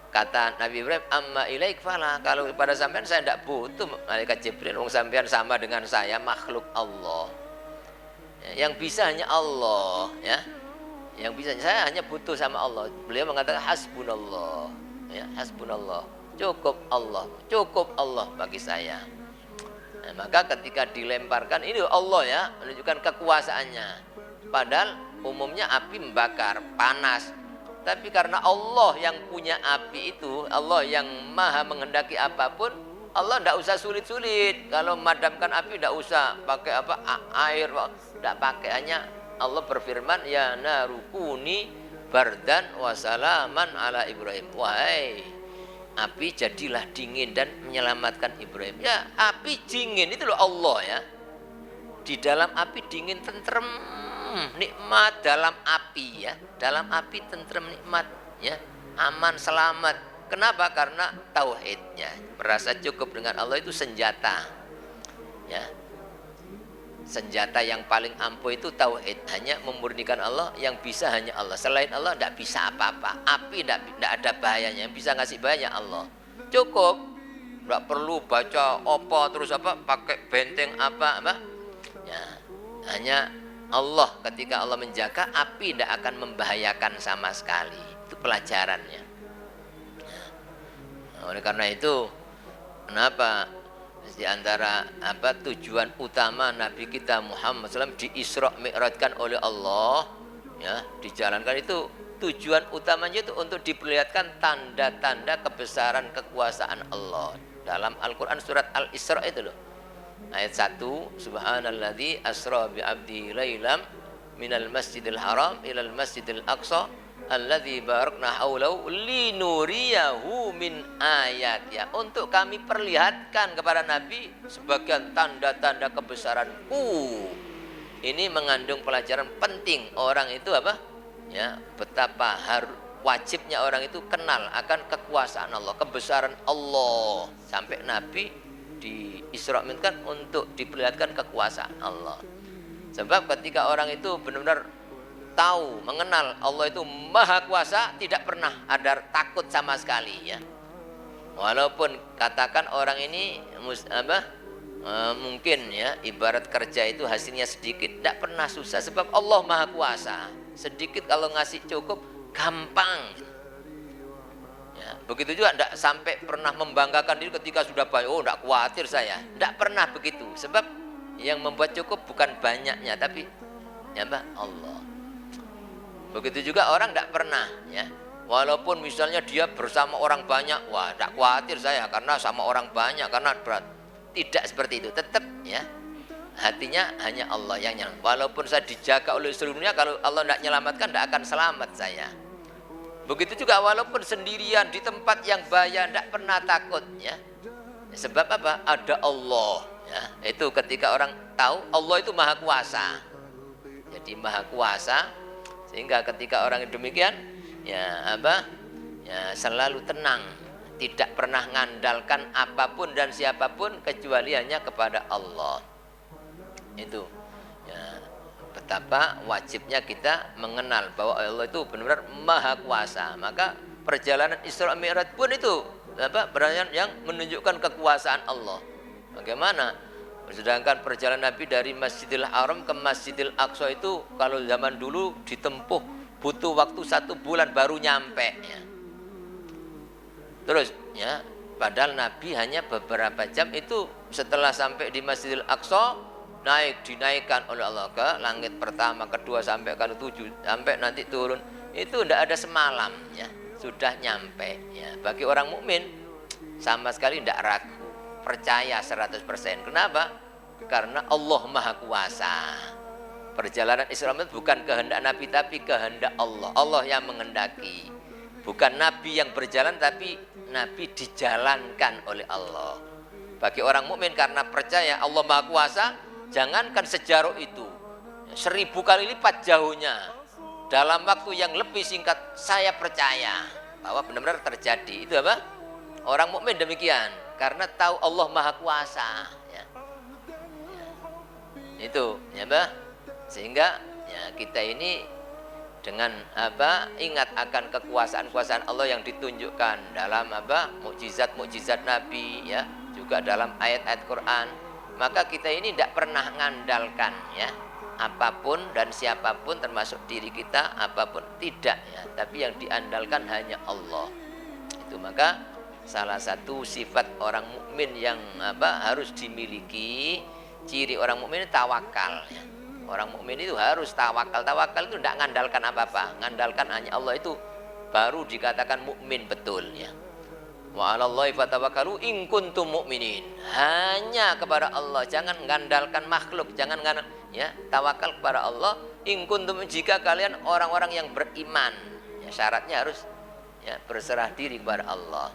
Kata Nabi Ibrahim, amma ilaik fala, kalau pada sampean saya tidak butuh malaikat Jibril, wong sampean sama dengan saya, makhluk Allah. Ya, yang bisa hanya Allah, ya. Yang bisa, saya hanya butuh sama Allah. Beliau mengatakan hasbunallah. Ya, hasbunallah, cukup Allah bagi saya. Nah, maka ketika dilemparkan ini Allah, ya, menunjukkan kekuasaannya. Padahal umumnya api membakar, panas. Tapi karena Allah yang punya api itu, Allah yang maha menghendaki apapun, Allah tidak usah sulit-sulit. Kalau memadamkan api tidak usah pakai apa air, tidak pakai, hanya Allah berfirman, ya narukuni bardan wa salaman ala Ibrahim. Wahai api, jadilah dingin dan menyelamatkan Ibrahim. Ya, api dingin itu loh Allah, ya. Di dalam api dingin, tentrem, nikmat dalam api, ya. Dalam api tentrem, nikmat, ya. Aman, selamat. Kenapa? Karena tauhidnya. Merasa cukup dengan Allah itu senjata. Ya. Senjata yang paling ampuh itu tauhid. Hanya memurnikan Allah, yang bisa hanya Allah. Selain Allah tidak bisa apa-apa. Api tidak ada bahayanya. Yang bisa ngasih bahaya Allah. Cukup. Tidak perlu baca apa terus apa, pakai benteng apa. Ya. Hanya Allah, ketika Allah menjaga, api tidak akan membahayakan sama sekali. Itu pelajarannya. Nah, oleh karena itu, kenapa di antara tujuan utama Nabi kita Muhammad SAW di Isra Mi'rajkan oleh Allah, ya, dijalankan itu tujuan utamanya itu untuk diperlihatkan tanda-tanda kebesaran kekuasaan Allah. Dalam Al-Quran surat Al-Isra itu loh. Ayat 1, Subhanalladzi asra bi 'abdi lailam minal masjidil haram ilal masjidil aqsa alladzi barakna haulahu linuriyahu min ayat, ya, untuk kami perlihatkan kepada Nabi sebagian tanda-tanda kebesaranku. Ini mengandung pelajaran penting. Orang itu apa? Ya, betapa wajibnya orang itu kenal akan kekuasaan Allah, kebesaran Allah. Sampai Nabi di Isra Mi'raj untuk diperlihatkan kekuasaan Allah. Sebab ketika orang itu benar-benar tahu, mengenal Allah itu maha kuasa, tidak pernah ada takut sama sekali, ya. Walaupun katakan orang ini mungkin, ya, ibarat kerja itu hasilnya sedikit, tidak pernah susah sebab Allah maha kuasa. Sedikit kalau ngasih cukup gampang. Ya, begitu juga tidak sampai pernah membanggakan diri ketika sudah banyak. Oh, tidak khawatir saya. Tidak pernah begitu. Sebab yang membuat cukup bukan banyaknya, tapi ya Allah. Begitu juga orang tidak pernah, ya. Walaupun misalnya dia bersama orang banyak, wah, tidak khawatir saya karena sama orang banyak, karena berat. Tidak seperti itu. Tetap, ya, hatinya hanya Allah yang nyelamat. Walaupun saya dijaga oleh seluruh dunia, kalau Allah tidak menyelamatkan, tidak akan selamat saya. Begitu juga walaupun sendirian di tempat yang bahaya, tidak pernah takut, ya. Sebab apa? Ada Allah, ya. Itu ketika orang tahu Allah itu maha kuasa. Jadi maha kuasa, sehingga ketika orang demikian, ya, ya, selalu tenang, tidak pernah mengandalkan apapun dan siapapun kecuali hanya kepada Allah. Itu, ya, betapa wajibnya kita mengenal bahwa Allah itu benar-benar maha kuasa. Maka perjalanan Isra Mi'raj pun itu perjalanan yang menunjukkan kekuasaan Allah. Bagaimana? Sedangkan perjalanan Nabi dari Masjidil Haram ke Masjidil Aqsa itu kalau zaman dulu ditempuh butuh waktu 1 bulan baru nyampe, ya. Terus, ya, padahal Nabi hanya beberapa jam itu setelah sampai di Masjidil Aqsa, dinaikkan oleh Allah ke langit pertama, kedua, sampai ke 7, sampai nanti turun. Itu tidak ada semalam, ya, sudah nyampe, ya. Bagi orang mukmin sama sekali tidak ragu, percaya 100%. Kenapa? Karena Allah maha kuasa. Perjalanan Isra Mi'raj bukan kehendak Nabi, tapi kehendak Allah. Allah yang menghendaki. Bukan Nabi yang berjalan, tapi Nabi dijalankan oleh Allah. Bagi orang mukmin karena percaya Allah maha kuasa, jangankan sejaroh itu, 1000 kali lipat jauhnya, dalam waktu yang lebih singkat, saya percaya bahwa benar-benar terjadi. Itu apa? Orang mukmin demikian, karena tahu Allah maha kuasa, ya. Itu, ya, sehingga, ya, kita ini dengan ingat akan kekuasaan-kekuasaan Allah yang ditunjukkan dalam mukjizat-mukjizat Nabi, ya, juga dalam ayat-ayat Quran. Maka kita ini tidak pernah mengandalkan, ya, apapun dan siapapun, termasuk diri kita, apapun tidak, ya. Tapi yang diandalkan hanya Allah. Itu maka salah satu sifat orang mukmin yang harus dimiliki, ciri orang mukmin itu tawakal, ya. Orang mukmin itu harus tawakal. Tawakal itu tidak mengandalkan apa-apa, mengandalkan hanya Allah, itu baru dikatakan mukmin betul, ya. Wa 'alallahi fatawakkalu in kuntum mu'minin. Hanya kepada Allah, jangan mengandalkan makhluk, jangan ya, tawakal kepada Allah in kuntum, jika kalian orang-orang yang beriman. Ya, syaratnya harus, ya, berserah diri kepada Allah.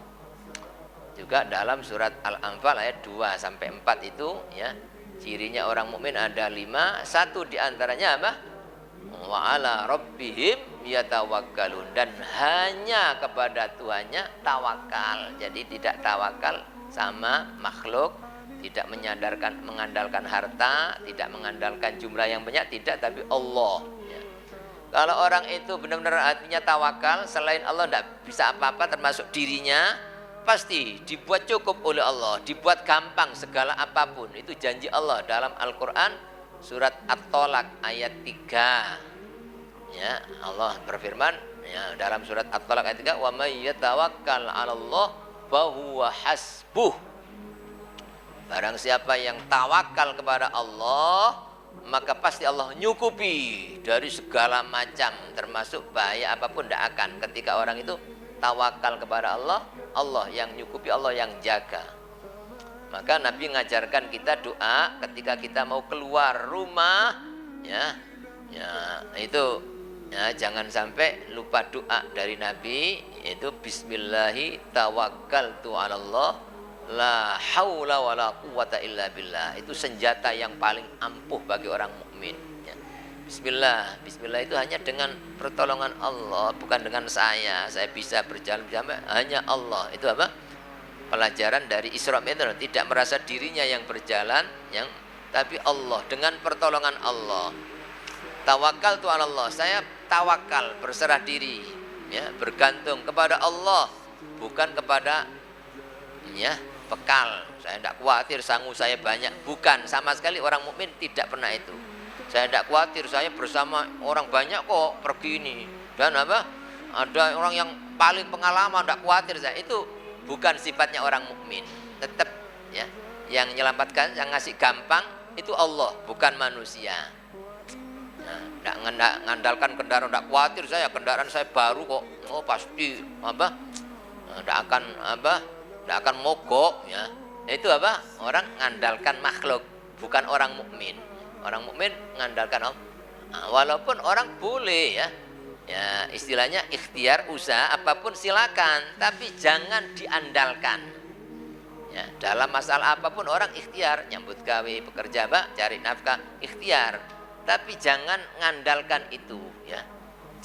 Juga dalam surat Al-Anfal ayat 2 sampai 4 itu, ya, cirinya orang mukmin ada 5. Satu diantaranya apa? wa ala rabbihim yatawakkalun, dan hanya kepada Tuhannya tawakal. Jadi tidak tawakal sama makhluk, tidak mengandalkan harta, tidak mengandalkan jumlah yang banyak, tidak, tapi Allah. Ya. Kalau orang itu benar-benar artinya tawakal, selain Allah tidak bisa apa-apa termasuk dirinya, pasti dibuat cukup oleh Allah, dibuat gampang segala apapun. Itu janji Allah dalam Al-Quran surat At-Tolak ayat 3. Ya, Allah berfirman ya, dalam surat At-Tolak ayat 3, wa may yatawakkal 'alallah fa huwa hasbuh. Barang siapa yang tawakal kepada Allah, maka pasti Allah nyukupi dari segala macam, termasuk bahaya apapun tidak akan. Ketika orang itu tawakal kepada Allah, Allah yang nyukupi, Allah yang jaga. Maka Nabi ngajarkan kita doa ketika kita mau keluar rumah, ya itu ya, jangan sampai lupa doa dari Nabi, yaitu bismillahi tawakkaltu 'alallah la haula wala quwata illa billah. Itu senjata yang paling ampuh bagi orang mukmin. Ya. Bismillah itu hanya dengan pertolongan Allah, bukan dengan saya bisa berjalan hanya Allah. Itu apa? Pelajaran dari Isra Mi'raj, tidak merasa dirinya yang berjalan, tapi Allah, dengan pertolongan Allah. Tawakal tu Allah, saya tawakal, berserah diri, ya, bergantung kepada Allah, bukan kepada ya bekal. Saya tidak khawatir sangu saya banyak, bukan, sama sekali orang mukmin tidak pernah itu. Saya tidak khawatir saya bersama orang banyak kok pergi ini, dan apa? Ada orang yang paling pengalaman, tidak khawatir saya. Itu bukan sifatnya orang mukmin. Tetap ya, yang menyelamatkan, yang ngasih gampang itu Allah, bukan manusia. Tidak ngandalkan kendaraan, tidak khawatir saya kendaraan saya baru kok, oh pasti apa, tidak akan mogok, ya. Itu apa? Orang ngandalkan makhluk, bukan orang mukmin. Orang mukmin ngandalkan Allah. Nah, walaupun orang boleh ya istilahnya ikhtiar, usaha apapun silakan, tapi jangan diandalkan. Ya, dalam masalah apapun orang ikhtiar, nyambut gawe, bekerja, cari nafkah, ikhtiar. Tapi jangan ngandalkan itu, ya.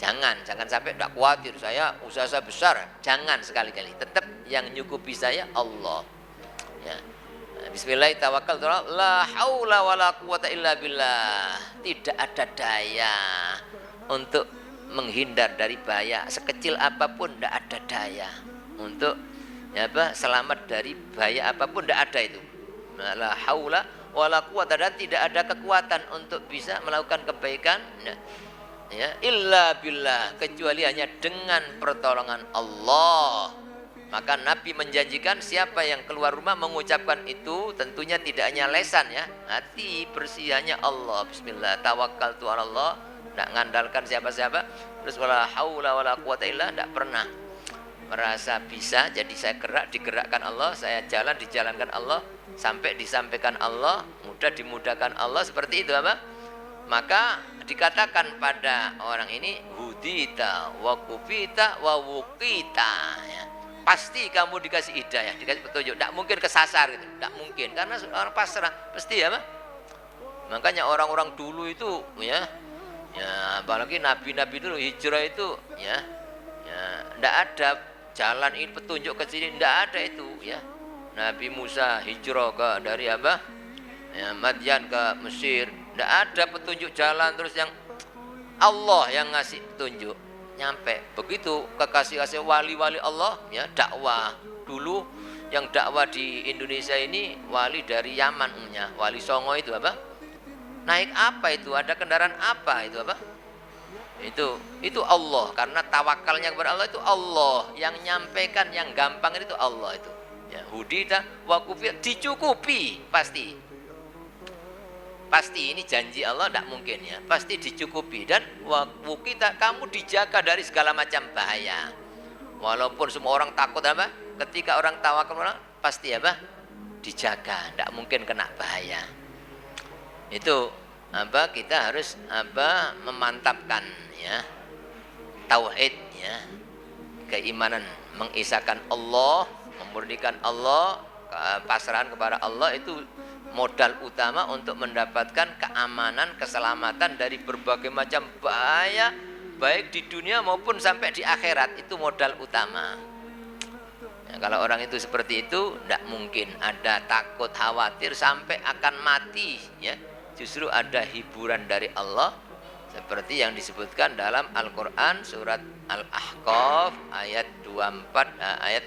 Jangan sampai tidak khawatir saya usaha saya besar. Jangan sekali-kali. Tetap yang nyukupi saya Allah. Ya. Bismillahirrahmanirrahim. La haula wala quwata illa billah. Tidak ada daya untuk menghindar dari bahaya sekecil apapun, tidak ada daya untuk selamat dari bahaya apapun, tidak ada itu. La haula wala quwata, dan tidak ada kekuatan untuk bisa melakukan kebaikan ya illa billah, kecuali hanya dengan pertolongan Allah. Maka Nabi menjanjikan siapa yang keluar rumah mengucapkan itu, tentunya tidak hanya lesan, ya, hati bersih hanya Allah. Bismillah tawakkaltu 'alallah, tidak ngandalkan siapa-siapa. Terus wala haula wala quwata illa, tidak pernah merasa bisa, jadi saya digerakkan Allah, saya jalan dijalankan Allah, sampai disampaikan Allah, mudah dimudahkan Allah, seperti itu apa? Maka dikatakan pada orang ini hudita wa kufita wa wukita, ya. Pasti kamu dikasih hidayah, dikasih petunjuk, tidak mungkin kesasar gitu, tidak mungkin, karena orang pasrah pasti apa? Makanya orang-orang dulu itu ya apalagi nabi-nabi dulu hijrah itu tidak ada jalan ini petunjuk ke sini, tidak ada itu, ya. Nabi Musa hijrah dari apa? Ya, Madyan ke Mesir, tidak ada petunjuk jalan, terus yang Allah yang ngasih petunjuk nyampe. Begitu kekasih-kasih wali-wali Allah, ya, dakwah dulu yang dakwah di Indonesia ini wali dari Yaman umumnya, Wali Songo itu apa? Naik apa itu? Ada kendaraan apa itu apa? Itu Allah, karena tawakalnya kepada Allah itu Allah yang nyampaikan, yang gampang itu Allah itu. Ya, hudita wa kufiyat, dicukupi pasti ini janji Allah, tidak mungkin, ya, pasti dicukupi. Dan kita, kamu dijaga dari segala macam bahaya. Walaupun semua orang takut apa, ketika orang tawakal pasti apa, dijaga, tidak mungkin kena bahaya. Itu apa, kita harus apa, memantapkan, ya, tauhid, ya, keimanan, mengisahkan Allah, memurnikan Allah, pasrahan kepada Allah, itu modal utama untuk mendapatkan keamanan, keselamatan dari berbagai macam bahaya, baik di dunia maupun sampai di akhirat. Itu modal utama. Ya, kalau orang itu seperti itu, tidak mungkin ada takut, khawatir sampai akan mati. Ya, justru ada hiburan dari Allah, seperti yang disebutkan dalam Al-Quran surat Al-Ahqaf ayat 24, ayat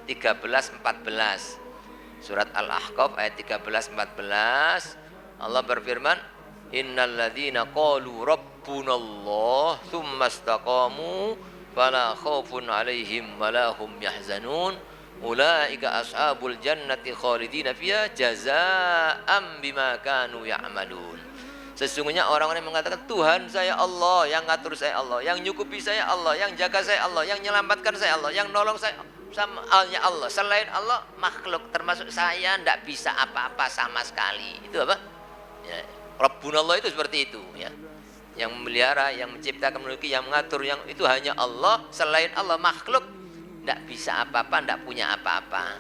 13-14. Surat Al-Ahqaf ayat 13-14, Allah berfirman, innal ladzina qalu rabbunallah tsumma istaqamu fala khaufun 'alaihim wala hum yahzanun ulaika ashabul jannati khalidina fiha jazaa'an bima kanu ya'malun. Sesungguhnya orang-orang yang mengatakan Tuhan saya Allah, yang ngatur saya Allah, yang nyukupi saya Allah, yang jaga saya Allah, yang menyelamatkan saya Allah, yang nolong saya sama Allah, selain Allah makhluk termasuk saya tidak bisa apa-apa sama sekali. Itu apa? Ya, Rabbunallah itu seperti itu ya. Yang memelihara, yang menciptakan, memiliki, yang mengatur, yang itu hanya Allah. Selain Allah makhluk tidak bisa apa-apa, tidak punya apa-apa.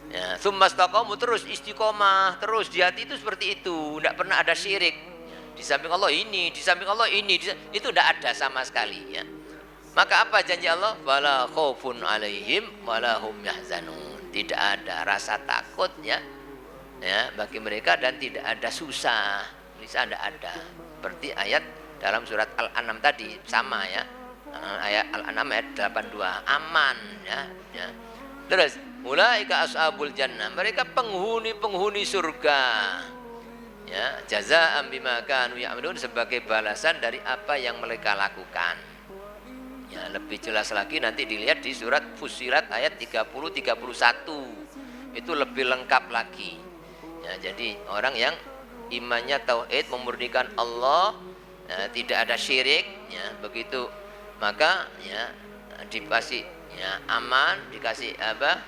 Ya, tsumastaqamu, terus istiqomah, terus di hati itu seperti itu, tidak pernah ada syirik. Di samping Allah ini, di samping Allah ini, itu tidak ada sama sekali ya. Maka apa janji Allah? Wala khaufun 'alaihim wala hum yahzanun. Tidak ada rasa takut ya bagi mereka dan tidak ada susah. Bisa tidak ada. Seperti ayat dalam surat Al-An'am tadi sama ya. Ayat Al-An'am ayat 82, aman ya. Terus ulaika ashabul jannah, mereka penghuni surga. Ya, jazaa'an bima kanu ya'malun, sebagai balasan dari apa yang mereka lakukan. Ya, lebih jelas lagi nanti dilihat di surat Fussilat ayat 30-31. Itu lebih lengkap lagi. Ya, jadi orang yang imannya tauhid, memurnikan Allah, ya, tidak ada syirik, ya, begitu maka ya dikasih ya aman, dikasih apa?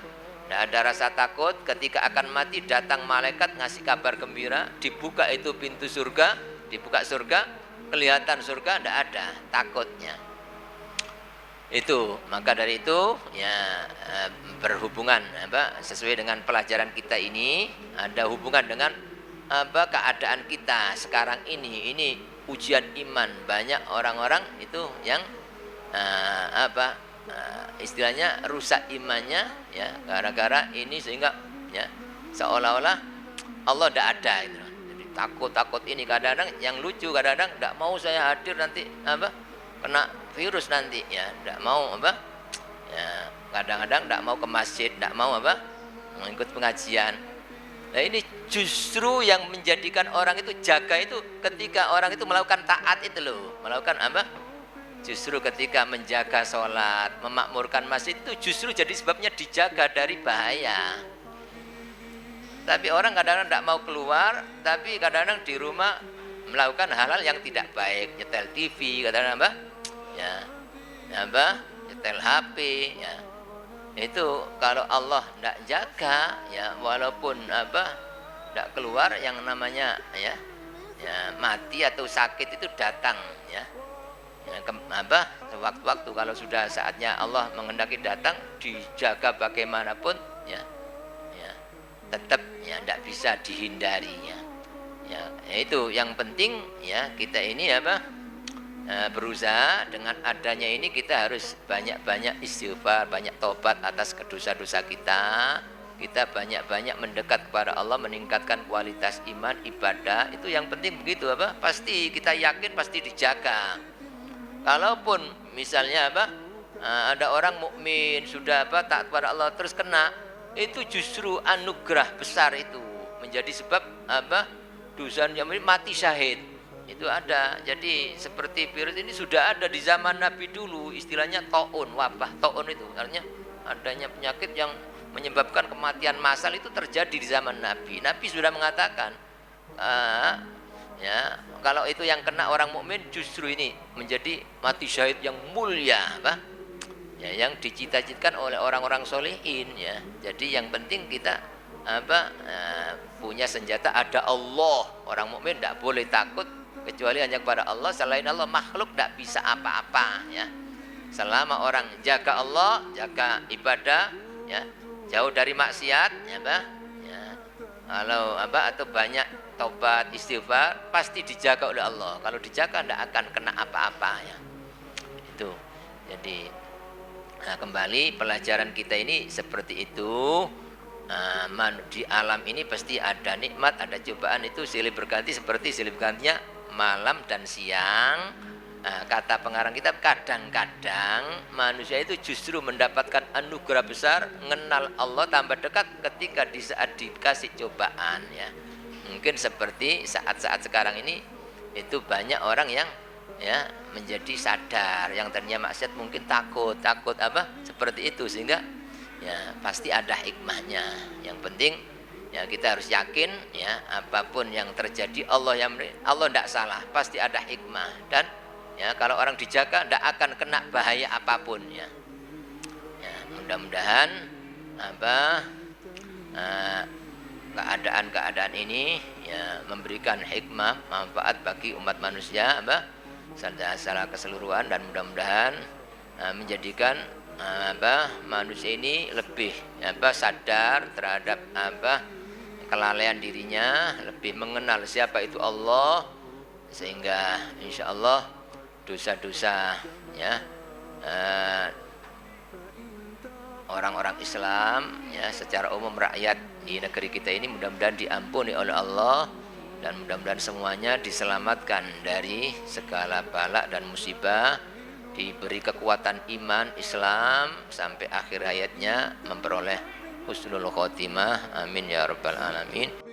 Tidak ada rasa takut. Ketika akan mati datang malaikat ngasih kabar gembira, dibuka itu pintu surga, dibuka surga, kelihatan surga, tidak ada takutnya. Itu maka dari itu ya berhubungan apa sesuai dengan pelajaran kita ini, ada hubungan dengan apa keadaan kita sekarang ini ujian iman. Banyak orang-orang itu yang istilahnya rusak imannya ya gara-gara ini, sehingga ya seolah-olah Allah tidak ada gitu. Jadi takut ini, kadang-kadang yang lucu, kadang-kadang tidak mau saya hadir nanti apa kena virus nanti ya, tidak mau apa ya, kadang-kadang tidak mau ke masjid, tidak mau apa mengikut pengajian. Nah ini justru yang menjadikan orang itu jaga itu ketika orang itu melakukan taat itu loh, melakukan apa, justru ketika menjaga sholat, memakmurkan masjid itu justru jadi sebabnya dijaga dari bahaya. Tapi orang kadang-kadang tidak mau keluar, tapi kadang-kadang di rumah melakukan hal-hal yang tidak baik, nyetel TV, kadang-kadang apa ya apa nyetel HP ya. Itu kalau Allah tidak jaga ya, walaupun apa tidak keluar, yang namanya ya mati atau sakit itu datang ya, sewaktu-waktu. Kalau sudah saatnya Allah menghendaki datang, dijaga bagaimanapun ya tetap ya tidak bisa dihindarinya ya. Itu yang penting ya, kita ini apa berusaha dengan adanya ini kita harus banyak-banyak istighfar, banyak tobat atas dosa-dosa kita. Kita banyak-banyak mendekat kepada Allah, meningkatkan kualitas iman, ibadah. Itu yang penting begitu apa? Pasti kita yakin pasti dijaga. Kalaupun misalnya apa ada orang mukmin sudah apa taat kepada Allah terus kena, itu justru anugerah besar, itu menjadi sebab apa dosanya mati syahid. Itu ada. Jadi seperti virus ini sudah ada di zaman Nabi dulu, istilahnya taun, wabah taun itu artinya adanya penyakit yang menyebabkan kematian massal, itu terjadi di zaman Nabi. Nabi sudah mengatakan ya kalau itu yang kena orang mukmin justru ini menjadi mati syahid yang mulia apa ya, yang dicita-citakan oleh orang-orang solihin ya. Jadi yang penting kita apa punya senjata, ada Allah. Orang mukmin tidak boleh takut kecuali hanya kepada Allah. Selain Allah makhluk tidak bisa apa-apa ya. Selama orang jaga Allah, jaga ibadah ya, jauh dari maksiat ya, Kalau atau banyak taubat istighfar pasti dijaga oleh Allah. Kalau dijaga tidak akan kena apa-apa ya. Itu. Jadi kembali pelajaran kita ini seperti itu. Di alam ini pasti ada nikmat, ada cobaan, itu silih berganti seperti silih bergantinya malam dan siang. Kata pengarang kitab, kadang-kadang manusia itu justru mendapatkan anugerah besar, mengenal Allah tambah dekat ketika di saat dikasih cobaan ya. Mungkin seperti saat-saat sekarang ini itu banyak orang yang ya menjadi sadar, yang tadinya maksiat mungkin takut seperti itu, sehingga ya pasti ada hikmahnya. Yang penting ya kita harus yakin ya apapun yang terjadi Allah tidak salah, pasti ada hikmah. Dan ya kalau orang dijaga tidak akan kena bahaya apapun ya. Ya mudah-mudahan keadaan-keadaan ini ya memberikan hikmah manfaat bagi umat manusia secara keseluruhan, dan mudah-mudahan menjadikan manusia ini lebih sadar terhadap kelalaian dirinya, lebih mengenal siapa itu Allah, sehingga insya Allah dosa-dosa ya orang-orang Islam ya secara umum, rakyat di negeri kita ini mudah-mudahan diampuni oleh Allah, dan mudah-mudahan semuanya diselamatkan dari segala bala dan musibah, diberi kekuatan iman Islam sampai akhir hayatnya memperoleh husnul khotimah. Amin ya rabbal alamin.